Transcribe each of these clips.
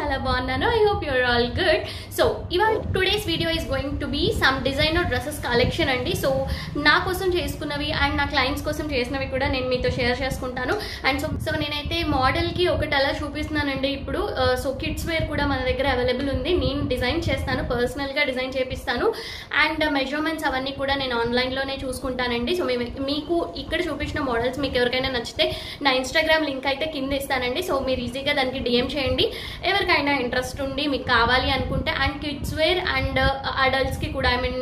చాలా బాగున్నాను. I hope you're all good. So ఇవాళ today's video is going to be some designer dresses collection అండి. So నా కోసం చేసుకున్నవి అండ్ నా క్లయింట్స్ కోసం చేసినవి కూడా నేను మీతో షేర్ చేసుకుంటాను. అండ్ సో నేనైతే మోడల్కి ఒకటి అలా చూపిస్తున్నానండి ఇప్పుడు. సో కిడ్స్ వేర్ కూడా మన దగ్గర అవైలబుల్ ఉంది. నేను డిజైన్ చేస్తాను, పర్సనల్గా డిజైన్ చేపిస్తాను. అండ్ మెజర్మెంట్స్ అవన్నీ కూడా నేను ఆన్లైన్లోనే చూసుకుంటానండి. సో మీకు ఇక్కడ చూపించిన మోడల్స్ మీకు ఎవరికైనా నచ్చితే నా ఇన్స్టాగ్రామ్ లింక్ అయితే కింద ఇస్తానండి. సో మీరు ఈజీగా దానికి డిఎం చేయండి ఎవరికైనా ఇంట్రెస్ట్ ఉండి మీకు కావాలి అనుకుంటే. అండ్ కిడ్స్ వేర్ అండ్ అడల్ట్స్కి కూడా ఐ మీన్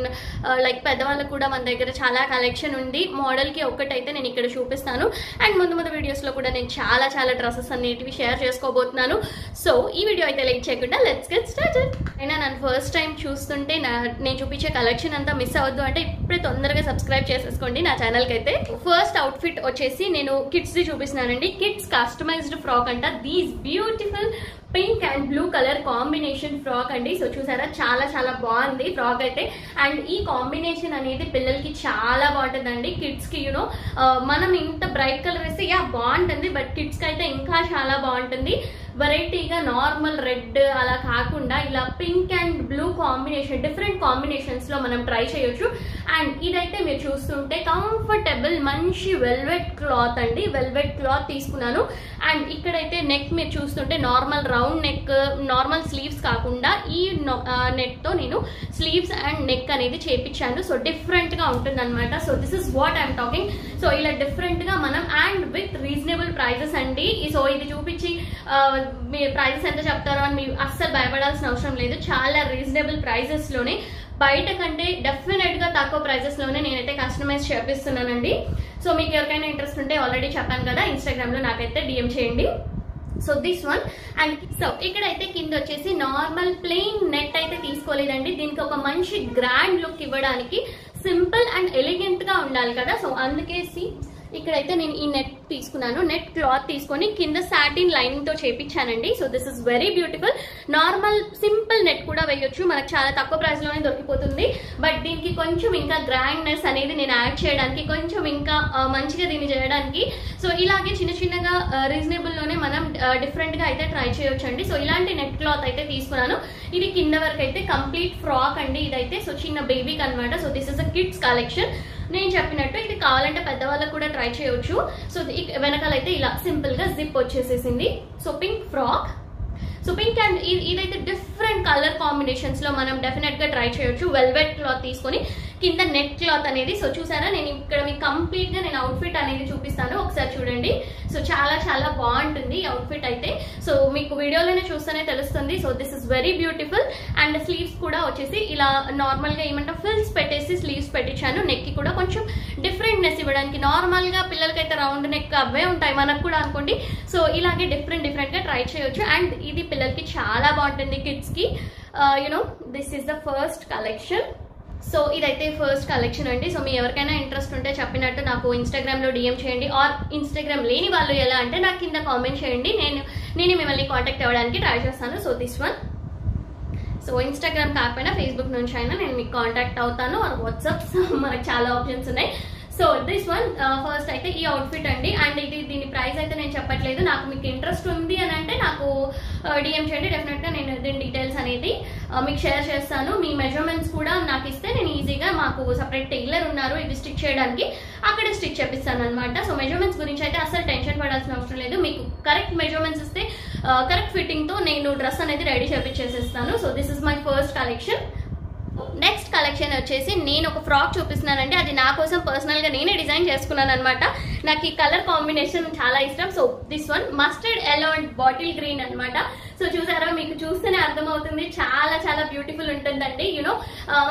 లైక్ పెద్దవాళ్ళకి కూడా మన దగ్గర చాలా కలెక్షన్ ఉంది. మోడల్కి ఒక్కటైతే నేను ఇక్కడ చూపిస్తాను. అండ్ ముందు వీడియోస్లో కూడా నేను చాలా డ్రెస్సెస్ అనేటివి షేర్ చేసుకోబోతున్నాను. సో ఈ వీడియో అయితే లైక్ చేయకుండా లెట్స్ గెట్ స్టార్టెడ్. అయినా నన్ను ఫస్ట్ టైం చూస్తుంటే నేను చూపించే కలెక్షన్ అంతా మిస్ అవ్వద్దు అంటే ఇప్పుడే తొందరగా సబ్స్క్రైబ్ చేసేసుకోండి నా ఛానల్కి అయితే. ఫస్ట్ అవుట్ఫిట్ వచ్చేసి నేను కిడ్స్ది చూపిస్తున్నానండి. కిడ్స్ కస్టమైజ్డ్ ఫ్రాక్ అంట. These beautiful pink and blue colour combination frock అండి. సో చూసారా చాలా బాగుంది ఫ్రాక్ అయితే. అండ్ ఈ కాంబినేషన్ అనేది పిల్లలకి చాలా బాగుంటుందండి. కిడ్స్ కి యూనో మనం ఇంత బ్రైట్ కలర్ వేస్తే బాగుంటుంది, బట్ కిడ్స్ కి అయితే ఇంకా చాలా బాగుంటుంది. వెరైటీగా నార్మల్ రెడ్ అలా కాకుండా ఇలా pink and blue combination, different combinations లో మనం ట్రై చేయొచ్చు. అండ్ ఇదైతే మీరు చూస్తుంటే కంఫర్టబుల్ మంచి వెల్వెట్ క్లాత్ అండి. వెల్వెట్ క్లాత్ తీసుకున్నాను. అండ్ ఇక్కడైతే నెక్ మీరు చూస్తుంటే normal round neck, normal sleeves కాకుండా ఈ నెక్ తో నేను స్లీవ్స్ అండ్ నెక్ అనేది చేపించాను. సో డిఫరెంట్ గా ఉంటుంది అనమాట. So this is what I'm talking. So ఇలా డిఫరెంట్ గా మనం అండ్ విత్ రీజనబుల్ ప్రైజెస్ అండి. సో ఇది చూపించి మీ ప్రైజెస్ ఎంత చెప్తారో అని మీరు అస్సలు భయపడాల్సిన అవసరం లేదు. చాలా రీజనబుల్ ప్రైజెస్ లోనే, బయట కంటే డెఫినెట్ గా తక్కువ ప్రైజెస్ లోనే నేనైతే కస్టమైజ్ చేపిస్తున్నానండి. సో మీకు ఎవరికైనా ఇంట్రెస్ట్ ఉంటే ఆల్రెడీ చెప్పాను కదా, ఇన్స్టాగ్రామ్ లో నాకైతే డిఎం చేయండి. So this one. And so ఇక్కడైతే కింద వచ్చేసి నార్మల్ ప్లెయిన్ నెట్ అయితే తీసుకోలేదండి. దీనికి ఒక మంచి గ్రాండ్ లుక్ ఇవ్వడానికి సింపుల్ అండ్ ఎలిగెంట్ గా ఉండాలి కదా. సో అందుకేసి ఇక్కడైతే నేను ఈ నెట్ తీసుకున్నాను. నెట్ క్లాత్ తీసుకొని కింద సాటిన్ లైనింగ్ తో చేపించానండి. So this is very beautiful. Normal simple net కూడా వేయొచ్చు, మనకు చాలా తక్కువ ప్రైస్ లోనే దొరికిపోతుంది. బట్ దీనికి కొంచెం ఇంకా గ్రాండ్నెస్ అనేది నేను యాడ్ చేయడానికి, కొంచెం ఇంకా మంచిగా దీన్ని చేయడానికి, సో ఇలాగే చిన్నగా రీజనబుల్ లోనే మనం డిఫరెంట్ గా అయితే ట్రై చేయొచ్చండి. సో ఇలాంటి నెట్ క్లాత్ అయితే తీసుకున్నాను. ఇది కింద వరకు అయితే కంప్లీట్ ఫ్రాక్ అండి ఇదైతే. సో చిన్న బేబీకి అనమాట. So this is a kids collection. నేను చెప్పినట్టు ఇది కావాలంటే పెద్దవాళ్ళకు కూడా ట్రై చేయొచ్చు. సో వెనకాలైతే ఇలా సింపుల్ గా జిప్ వచ్చేసేసింది. So pink frock. So pink and ఇదైతే డిఫరెంట్ కలర్ కాంబినేషన్స్ లో మనం డెఫినెట్ గా ట్రై చేయొచ్చు. వెల్వెట్ క్లాత్ తీసుకొని కింద నెట్ క్లాత్ అనేది. సో చూసారా, నేను ఇక్కడ మీకు కంప్లీట్ గా నేను అవుట్ఫిట్ అనేది చూపిస్తాను, ఒకసారి చూడండి. సో చాలా బాగుంటుంది అవుట్ఫిట్ అయితే. సో మీకు వీడియోలోనే చూస్తేనే తెలుస్తుంది. So this is very beautiful. And sleeves కూడా వచ్చేసి ఇలా నార్మల్ గా ఏమంటే ఫిల్స్ పెట్టేసి స్లీవ్స్ పెట్టించాను. నెక్ కి కూడా కొంచెం డిఫరెంట్నెస్ ఇవ్వడానికి. నార్మల్ గా పిల్లలకైతే రౌండ్ నెక్ అవే ఉంటాయి, మనకు కూడా అనుకోండి. సో ఇలాగే డిఫరెంట్ గా ట్రై చేయొచ్చు. అండ్ ఇది పిల్లలకి చాలా బాగుంటుంది, కిడ్స్ కి. You know this is the first collection. So ఇదైతే ఫస్ట్ కలెక్షన్ అండి. సో మీ ఎవరికైనా ఇంట్రెస్ట్ ఉంటే చెప్పినట్టు నాకు ఇన్స్టాగ్రామ్ లో డిఎం చేయండి. ఆర్ ఇన్స్టాగ్రామ్ లేని వాళ్ళు ఎలా అంటే నాకు కింద కామెంట్ చేయండి, నేను మిమ్మల్ని కాంటాక్ట్ అవ్వడానికి ట్రై చేస్తాను. So this one. So Instagram కాకపోయినా ఫేస్బుక్ నుంచి అయినా నేను మీకు కాంటాక్ట్ అవుతాను, ఆర్ వాట్సాప్. మనకు చాలా ఆప్షన్స్ ఉన్నాయి. సో దిస్ వన్ ఫస్ట్ అయితే ఈ అవుట్ఫిట్ అండి. అండ్ దీని ప్రైస్ అయితే నేను చెప్పట్లేదు. నాకు మీకు ఇంట్రెస్ట్ ఉంది అని అంటే నాకు డిఎం చేయండి. డెఫినెట్ గా నేను దీని డీటెయిల్స్ అనేది మీకు షేర్ చేస్తాను. మీ మెజర్మెంట్స్ కూడా నాకు ఇస్తే నేను ఈజీగా, మాకు సపరేట్ టైలర్ ఉన్నారు ఇది స్టిచ్ చేయడానికి, అక్కడ స్టిచ్ చేపిస్తాను అనమాట. సో మెజర్మెంట్స్ గురించి అయితే అసలు టెన్షన్ పడాల్సిన అవసరం లేదు. మీకు కరెక్ట్ మెజర్మెంట్స్ ఇస్తే కరెక్ట్ ఫిట్టింగ్ తో నేను డ్రెస్ అనేది రెడీ చేపించేసేస్తాను. So this is my first collection. Next collection వచ్చేసి నేను ఒక ఫ్రాక్ చూపిస్తున్నానండి. అది నా కోసం పర్సనల్ గా నేనే డిజైన్ చేసుకున్నాను అనమాట. నాకు ఈ కలర్ కాంబినేషన్ చాలా ఇష్టం. So this one mustard yellow and bottle green అనమాట. సో చూసారా, మీకు చూస్తేనే అర్థమవుతుంది, చాలా బ్యూటిఫుల్ ఉంటుందండి. యూనో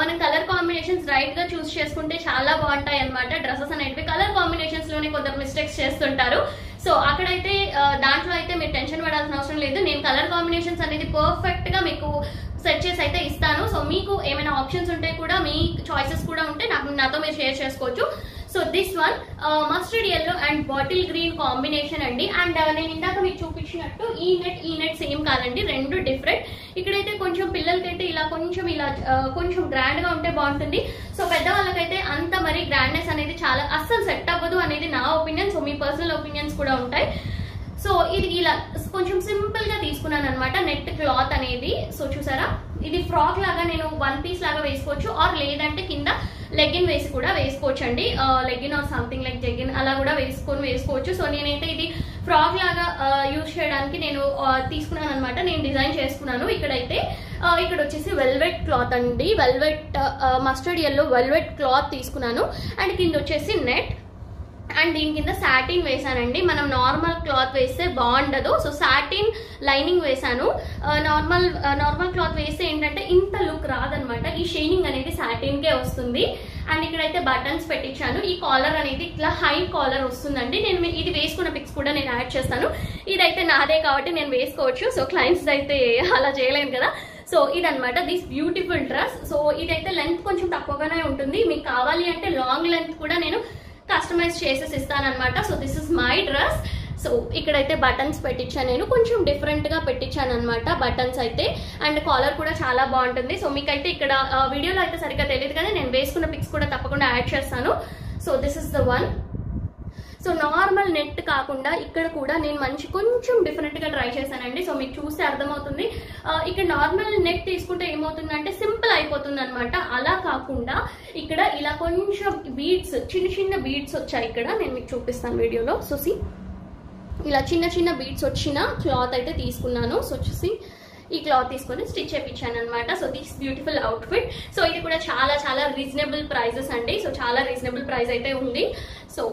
మనం కలర్ కాంబినేషన్స్ రైట్ గా చూస్ చేసుకుంటే చాలా బాగుంటాయి అనమాట. డ్రెస్సెస్ అనేటివి కలర్ కాంబినేషన్స్ లోనే కొందరు మిస్టేక్స్ చేస్తుంటారు. సో అక్కడైతే దాంట్లో అయితే మీరు టెన్షన్ పడాల్సిన అవసరం లేదు. నేను కలర్ కాంబినేషన్స్ అనేది పర్ఫెక్ట్ గా మీకు సెట్ చేసి అయితే ఇస్తాను. సో మీకు ఏమైనా ఆప్షన్స్ ఉంటే కూడా, మీ చాయిసెస్ కూడా ఉంటే నాతో మీరు షేర్ చేసుకోవచ్చు. So this one mustard yellow and bottle green combination అండి. అండ్ నేను ఇందాక మీకు చూపించినట్టు ఈ నెట్ సేమ్ కాదండి, రెండు డిఫరెంట్. ఇక్కడైతే కొంచెం పిల్లలకైతే ఇలా కొంచెం గ్రాండ్ గా ఉంటే బాగుంటుంది. సో పెద్దవాళ్ళకైతే అంత మరి గ్రాండ్నెస్ అనేది చాలా అస్సలు సెట్ అవ్వదు అనేది నా ఒపీనియన్. సో మీ పర్సనల్ ఒపీనియన్స్ కూడా ఉంటాయి. సో ఇది ఇలా కొంచెం సింపుల్ గా తీసుకున్నాను అనమాట నెట్ క్లాత్ అనేది. సో చూసారా, ఇది ఫ్రాక్ లాగా నేను 1 పీస్ లాగా వేసుకోవచ్చు, ఆర్ లేదంటే కింద లెగిన్ వేసి కూడా వేసుకోవచ్చు అండి. లెగిన్ ఆర్ సంథింగ్ లైక్ జెగిన్ అలా కూడా వేసుకోవచ్చు. సో నేనైతే ఇది ఫ్రాక్ లాగా యూజ్ చేయడానికి నేను తీసుకున్నాను అనమాట. నేను డిజైన్ చేసుకున్నాను. ఇక్కడైతే ఇక్కడ వచ్చేసి వెల్వెట్ క్లాత్ అండి, velvet mustard yellow velvet cloth తీసుకున్నాను. అండ్ కింద వచ్చేసి నెట్, అండ్ దీని కింద సాటిన్ వేసానండి. మనం నార్మల్ క్లాత్ వేస్తే బాగుండదు, సో సాటిన్ లైనింగ్ వేసాను. నార్మల్ క్లాత్ వేస్తే ఏంటంటే ఇంత లుక్ రాదనమాట, ఈ షైనింగ్ అనేది సాటిన్ కే వస్తుంది. అండ్ ఇక్కడైతే బటన్స్ పెట్టించాను. ఈ కాలర్ అనేది ఇట్లా హై కాలర్ వస్తుందండి. నేను ఇది వేసుకున్న పిక్స్ కూడా నేను యాడ్ చేస్తాను. ఇదైతే నాదే కాబట్టి నేను వేసుకోవచ్చు, సో క్లయింట్స్ అయితే అలా చేయలేను కదా. సో ఇదనమాట దిస్ బ్యూటిఫుల్ డ్రెస్. సో ఇదైతే లెంత్ కొంచెం తక్కువగానే ఉంటుంది, మీకు కావాలి అంటే లాంగ్ లెంత్ కూడా నేను కస్టమైజ్ చేసేసి ఇస్తానమాట. So this is my dress. So ఇక్కడైతే బటన్స్ పెట్టించాను, నేను కొంచెం డిఫరెంట్ గా పెట్టించాను అనమాట బటన్స్ అయితే. అండ్ కాలర్ కూడా చాలా బాగుంటుంది. సో మీకైతే ఇక్కడ వీడియోలో అయితే సరిగ్గా తెలియదు కానీ నేను వేసుకున్న పిక్స్ కూడా తప్పకుండా యాడ్ చేస్తాను. So this is the one. So normal net కాకుండా ఇక్కడ కూడా నేను కొంచెం డిఫరెంట్ గా ట్రై చేశానండి. సో మీకు చూస్తే అర్థమవుతుంది. ఇక్కడ నార్మల్ నెట్ తీసుకుంటే ఏమవుతుందంటే సింపుల్ అయిపోతుంది అనమాట. అలా కాకుండా ఇక్కడ ఇలా కొంచెం బీడ్స్, చిన్న బీడ్స్ వచ్చాయి. ఇక్కడ నేను మీకు చూపిస్తాను వీడియోలో. సో ఇలా చిన్న బీడ్స్ వచ్చిన క్లాత్ అయితే తీసుకున్నాను. సో చూసి ఈ క్లాత్ తీసుకొని స్టిచ్ చేయించాను అనమాట. So this beautiful outfit. So ఇది కూడా చాలా రీజనబుల్ ప్రైజెస్ అండి. సో చాలా రీజనబుల్ ప్రైస్ అయితే ఉంది. సో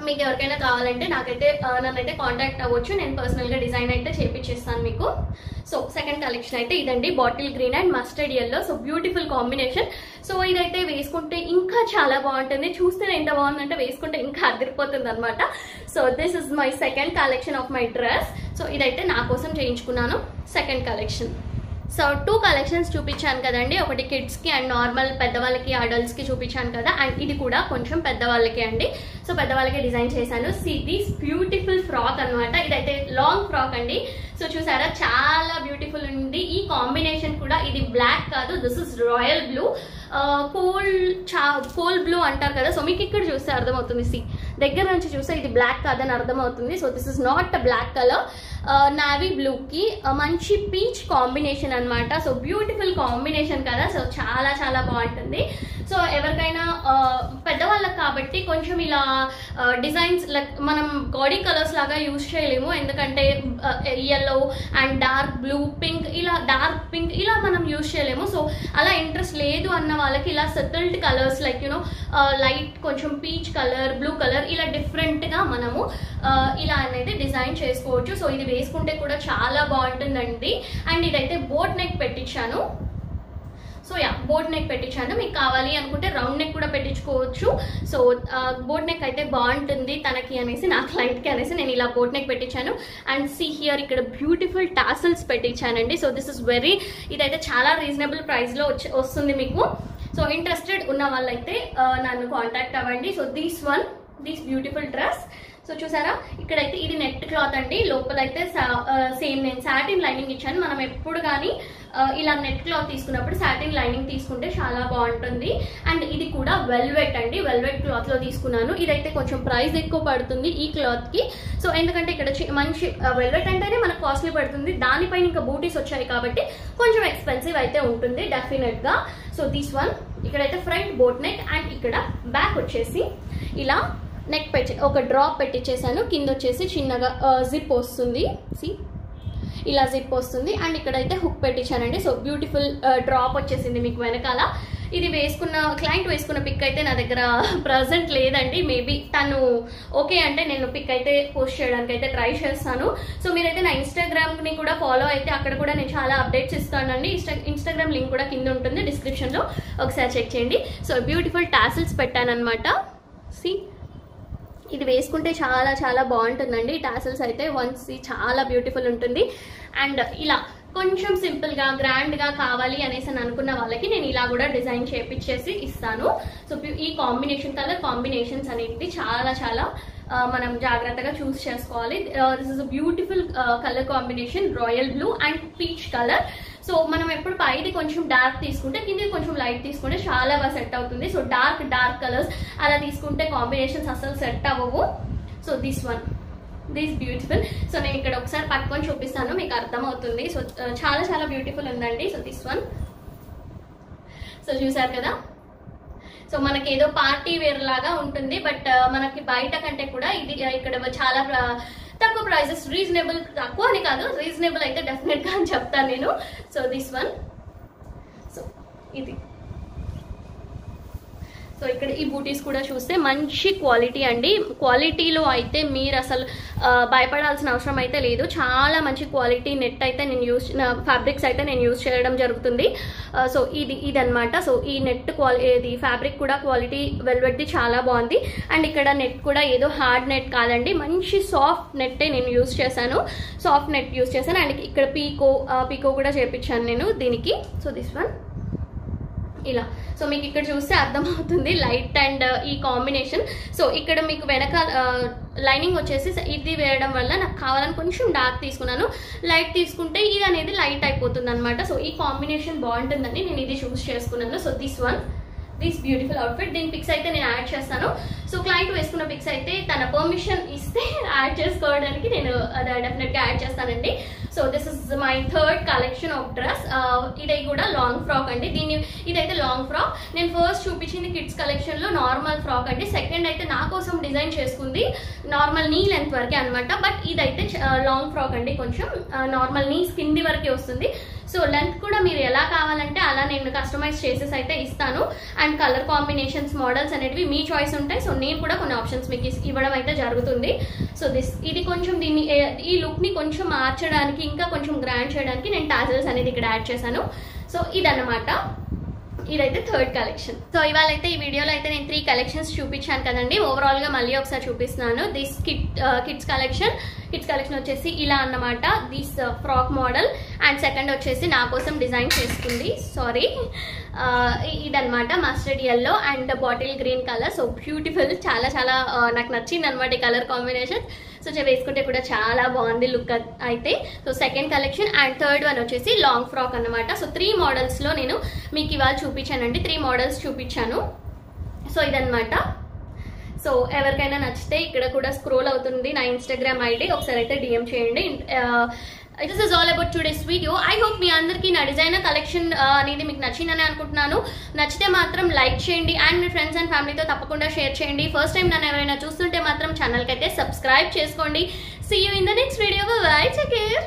మీకు ఎవరికైనా కావాలంటే నన్నైతే కాంటాక్ట్ అవ్వచ్చు, నేను పర్సనల్ గా డిజైన్ అయితే చేపించేస్తాను మీకు. సో సెకండ్ కలెక్షన్ అయితే ఇదండి, bottle green and mustard yellow. So beautiful combination. So ఇదైతే వేసుకుంటే ఇంకా చాలా బాగుంటుంది. చూస్తే ఎంత బాగుందంటే వేసుకుంటే ఇంకా అదిరిపోతుంది అనమాట. So this is my second collection of my dress. So ఇదైతే నా కోసం చేయించుకున్నాను, సెకండ్ కలెక్షన్. సో 2 కలెక్షన్స్ చూపించాను కదండి, ఒకటి కిడ్స్ కి అండ్ నార్మల్ పెద్దవాళ్ళకి అడల్ట్స్ కి చూపించాను కదా. అండ్ ఇది కూడా కొంచెం పెద్దవాళ్ళకి అండి. సో పెద్దవాళ్ళకి డిజైన్ చేశాను. సీ దిస్ బ్యూటిఫుల్ ఫ్రాక్ అనమాట. ఇదైతే లాంగ్ ఫ్రాక్ అండి. సో చూసారా, చాలా బ్యూటిఫుల్ ఉంది. ఈ కాంబినేషన్ కూడా ఇది బ్లాక్ కాదు, this is royal blue, coal blue అంటారు కదా. సో మీకు ఇక్కడ చూస్తే అర్థమవుతుంది, సి దగ్గర నుంచి చూస్తే ఇది బ్లాక్ కాదని అర్థమవుతుంది. So this is not black colour, navy blue కి మంచి పీచ్ కాంబినేషన్ అనమాట. సో బ్యూటిఫుల్ కాంబినేషన్ కదా. సో చాలా బాగుంటుంది. సో ఎవరికైనా పెద్దవాళ్ళకి కాబట్టి కొంచెం ఇలా డిజైన్స్ మనం గాడీ కలర్స్ లాగా యూజ్ చేయలేము, ఎందుకంటే yellow and dark blue, pink, ఇలా డార్క్ పింక్ ఇలా మనం యూజ్ చేయలేము. సో అలా ఇంట్రెస్ట్ లేదు అన్న వాళ్ళకి ఇలా settled colours like you know light కొంచెం పీచ్ కలర్, బ్లూ కలర్ ఇలా డిఫరెంట్ గా మనము ఇలా అనేది డిజైన్ చేసుకోవచ్చు. సో ఇది వేసుకుంటే కూడా చాలా బాగుంటుందండి. అండ్ ఇదైతే బోట్ నెక్ పెట్టించాను. సో బోట్ నెక్ పెట్టించాను. మీకు కావాలి అనుకుంటే రౌండ్ నెక్ కూడా పెట్టించుకోవచ్చు. సో బోట్ నెక్ అయితే బాగుంటుంది తనకి అనేసి, నా క్లయింట్కి అనేసి నేను ఇలా బోట్ నెక్ పెట్టించాను. అండ్ సీ హియర్ ఇక్కడ బ్యూటిఫుల్ టాసల్స్ పెట్టించానండి. సో దిస్ ఇస్ ఇదైతే చాలా రీజనబుల్ ప్రైస్లో వస్తుంది మీకు. సో ఇంట్రెస్టెడ్ ఉన్న వాళ్ళైతే నన్ను కాంటాక్ట్ అవ్వండి. So this beautiful dress. So చూసారా, ఇక్కడైతే ఇది నెట్ క్లాత్ అండి. లోపలైతే సేమ్ నేను సాటిన్ లైనింగ్ ఇచ్చాను. మనం ఎప్పుడు కానీ ఇలా నెట్ క్లాత్ తీసుకున్నప్పుడు సాటిన్ లైనింగ్ తీసుకుంటే చాలా బాగుంటుంది. అండ్ ఇది కూడా వెల్వెట్ అండి, వెల్వెట్ క్లాత్ లో తీసుకున్నాను. ఇదైతే కొంచెం ప్రైస్ ఎక్కువ పడుతుంది ఈ క్లాత్ కి. సో ఎందుకంటే ఇక్కడ మంచి వెల్వెట్ అంటేనే మనకు కాస్ట్లీ పడుతుంది, దానిపైన ఇంకా బూటీస్ వచ్చాయి కాబట్టి కొంచెం ఎక్స్పెన్సివ్ అయితే ఉంటుంది డెఫినెట్ గా. సో దిస్ వన్, ఇక్కడైతే ఫ్రంట్ బోట్ నెక్ అండ్ ఇక్కడ బ్యాక్ వచ్చేసి ఇలా నెక్ ఒక డ్రాప్ పెట్టించేసాను. కింద వచ్చేసి చిన్నగా జిప్ వస్తుంది, ఇలా జిప్ వస్తుంది. అండ్ ఇక్కడైతే హుక్ పెట్టించానండి. సో బ్యూటిఫుల్ డ్రాప్ వచ్చేసింది మీకు వెనకాల. ఇది క్లయింట్ వేసుకున్న పిక్ అయితే నా దగ్గర ప్రజెంట్ లేదండి. మేబీ తను ఓకే అంటే నేను పిక్ అయితే పోస్ట్ చేయడానికి అయితే ట్రై చేస్తాను. సో మీరైతే నా ఇన్స్టాగ్రామ్ ని కూడా ఫాలో అయితే అక్కడ కూడా నేను చాలా అప్డేట్స్ ఇస్తానండి. ఇన్స్టాగ్రామ్ లింక్ కూడా కింద ఉంటుంది డిస్క్రిప్షన్ లో, ఒకసారి చెక్ చేయండి. సో బ్యూటిఫుల్ టాసిల్స్ పెట్టాను అనమాట. ఇది వేసుకుంటే చాలా బాగుంటుందండి. టాసిల్స్ అయితే వన్స్ చాలా బ్యూటిఫుల్ ఉంటుంది. అండ్ ఇలా కొంచెం సింపుల్ గా గ్రాండ్ గా కావాలి అనేసి అనుకున్న వాళ్ళకి నేను ఇలా కూడా డిజైన్ చేపించేసి ఇస్తాను. సో ఈ కలర్ కాంబినేషన్స్ అనేది చాలా మనం జాగ్రత్తగా చూస్ చేసుకోవాలి. This is a beautiful colour combination, royal blue and peach colour. So మనం ఎప్పుడు పైది కొంచెం డార్క్ తీసుకుంటే కింద కొంచెం లైట్ తీసుకుంటే చాలా బాగా సెట్ అవుతుంది. సో డార్క్ కలర్స్ అలా తీసుకుంటే కాంబినేషన్స్ అసలు సెట్ అవ్వవు. So this one this beautiful. So నేను ఇక్కడ ఒకసారి పట్టుకొని చూపిస్తాను, మీకు అర్థమవుతుంది. సో చాలా చాలా బ్యూటిఫుల్ ఉందండి. సో దిస్ వన్, సో చూసారు కదా. సో మనకి ఏదో పార్టీ వేర్ లాగా ఉంటుంది, బట్ మనకి బయట కంటే కూడా ఇది ఇక్కడ చాలా తక్కువ ప్రైజెస్, రీజనబుల్, తక్కువ అని కాదు, రీజనబుల్ అయితే డెఫినెట్గా అని చెప్తాను నేను. సో దిస్ వన్, సో ఇది. సో ఇక్కడ ఈ బూటీస్ కూడా చూస్తే మంచి క్వాలిటీ అండి. క్వాలిటీలో అయితే మీరు అసలు భయపడాల్సిన అవసరం అయితే లేదు. చాలా మంచి క్వాలిటీ నెట్ అయితే నేను ఫ్యాబ్రిక్స్ అయితే నేను యూజ్ చేయడం జరుగుతుంది. సో ఇది అనమాట. సో ఈ నెట్ ఇది ఫ్యాబ్రిక్ కూడా క్వాలిటీ వెల్వెట్ది చాలా బాగుంది. అండ్ ఇక్కడ నెట్ కూడా ఏదో హార్డ్ నెట్ కాదండి, మంచి సాఫ్ట్ నెట్టే నేను యూజ్ చేశాను. సాఫ్ట్ నెట్ యూజ్ చేశాను. అండ్ ఇక్కడ పీకో కూడా చేయించాను నేను దీనికి. సో దిస్ వన్ ఇలా. సో మీకు ఇక్కడ చూస్తే అర్థమవుతుంది లైట్ అండ్ ఈ కాంబినేషన్. సో ఇక్కడ మీకు వెనకాల లైనింగ్ వచ్చేసి ఇది వేయడం వల్ల నాకు కావాలని కొంచెం డార్క్ తీసుకున్నాను. లైట్ తీసుకుంటే ఇది అనేది లైట్ అయిపోతుంది అనమాట. సో ఈ కాంబినేషన్ బాగుంటుందని నేను ఇది చూస్ చేసుకున్నాను. So this one, this beautiful outfit. దీని పిక్స్ అయితే నేను యాడ్ చేస్తాను. సో క్లయింట్ వేసుకున్న పిక్స్ అయితే తన పర్మిషన్ ఇస్తే యాడ్ చేసుకోవడానికి నేను డెఫినెట్గా యాడ్ చేస్తానండి. So this is my third collection of dress. ఇది కూడా లాంగ్ ఫ్రాక్ అండి. ఇదైతే లాంగ్ ఫ్రాక్. నేను ఫస్ట్ చూపించింది కిడ్స్ కలెక్షన్ లో నార్మల్ ఫ్రాక్ అండి. సెకండ్ అయితే నా కోసం డిజైన్ చేసుకుంది నార్మల్ నీ లెంత్ వరకే అనమాట. బట్ ఇదైతే లాంగ్ ఫ్రాక్ అండి, కొంచెం నార్మల్ నీ కింది వరకే వస్తుంది. సో లెంత్ కూడా మీరు ఎలా కావాలంటే అలా నేను కస్టమైజ్ చేసేసి అయితే ఇస్తాను. అండ్ కలర్ కాంబినేషన్స్, మోడల్స్ అనేటివి మీ చాయిస్ ఉంటాయి. సో నేను కూడా కొన్ని ఆప్షన్స్ మీకు ఇవ్వడం అయితే జరుగుతుంది. సో ఇది కొంచెం ఈ లుక్ ని కొంచెం మార్చడానికి, ఇంకా కొంచెం గ్రాండ్ చేయడానికి నేను టాజల్స్ అనేది ఇక్కడ యాడ్ చేశాను. సో ఇదన్నమాట, ఇదైతే థర్డ్ కలెక్షన్. సో ఇవాళ అయితే ఈ వీడియోలో అయితే నేను 3 కలెక్షన్స్ చూపించాను కదండి. ఓవరాల్ గా మళ్ళీ ఒకసారి చూపిస్తున్నాను. దిస్ కిడ్స్ కలెక్షన్ వచ్చేసి ఇలా అన్నమాట. This frock model. And second వచ్చేసి నా కోసం డిజైన్ చేసుకుంది, ఇదనమాట mustard yellow and bottle green colour. So beautiful, చాలా చాలా నాకు నచ్చింది అనమాట ఈ కలర్ కాంబినేషన్. సో వేసుకుంటే కూడా చాలా బాగుంది లుక్ అయితే. So second collection. And third one వచ్చేసి లాంగ్ ఫ్రాక్ అనమాట. సో 3 మోడల్స్ లో నేను మీకు ఇవాళ చూపించానండి. 3 మోడల్స్ చూపించాను. సో ఇదనమాట. సో ఎవరికైనా నచ్చితే ఇక్కడ కూడా స్క్రోల్ అవుతుంది నా ఇన్స్టాగ్రామ్ ఐడి, ఒకసారి అయితే డిఎం చేయండి. This is all about today's video. I hope మీ అందరికీ నా డిజైనర్ కలెక్షన్ అనేది మీకు నచ్చిందని అనుకుంటున్నాను. నచ్చితే మాత్రం లైక్ చేయండి అండ్ మీ ఫ్రెండ్స్ అండ్ ఫ్యామిలీతో తప్పకుండా షేర్ చేయండి. ఫస్ట్ టైం నన్ను ఎవరైనా చూస్తుంటే మాత్రం ఛానల్కి అయితే సబ్స్క్రైబ్ చేసుకోండి. See you in the next video. Bye, take care.